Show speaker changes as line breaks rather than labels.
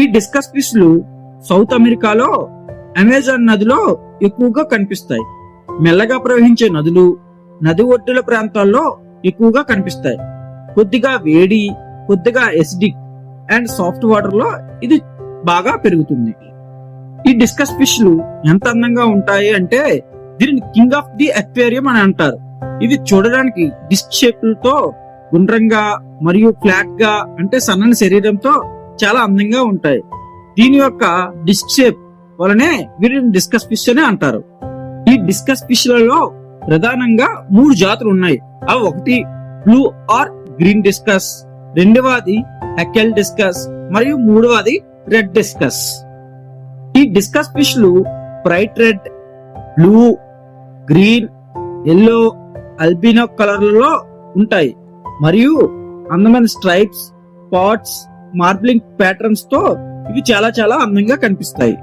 ఈ discus ఫిష్లు south అమెరికాలో Amazon నదిలో ఎక్కువగా కనిపిస్తాయి. మెల్లగా ప్రవహించే నదులు, నది ఒడ్డుల ప్రాంతాల్లో ఎక్కువగా కనిపిస్తాయి. కొద్దిగా వేడి, కొద్దిగా ఎసిడిక్ అండ్ సాఫ్ట్ వాటర్ లో ఇది బాగా పెరుగుతుంది. ఈ డిస్కస్ ఫిష్లు ఎంత అందంగా ఉంటాయి అంటే దీనిని కింగ్ ఆఫ్ ది అక్వేరియం అని అంటారు. ఇవి చూడడానికి డిస్క్ షేప్లతో గుండ్రంగా మరియు ఫ్లాట్ గా అంటే సన్నని శరీరంతో చాలా అందంగా ఉంటాయి. దీని యొక్క డిస్క్ షేప్ వలనే వీటిని డిస్కస్ ఫిష్ అని అంటారు. ఈ డిస్కస్ ఫిష్ లలో ప్రధానంగా 3 జాతులు ఉన్నాయి. అవి ఒకటి బ్లూ ఆర్ గ్రీన్ డిస్కస్, రెండవది హెకెల్ డిస్కస్ మరియు మూడవది రెడ్ డిస్కస్. ఈ డిస్కస్ ఫిష్లు bright red, blue, green, yellow, albino కలర్లలో ఉంటాయి మరియు అందమైన స్ట్రైప్స్, స్పాట్స్, మార్బ్లింగ్ ప్యాటర్న్స్ తో ఇవి చాలా చాలా అందంగా కనిపిస్తాయి.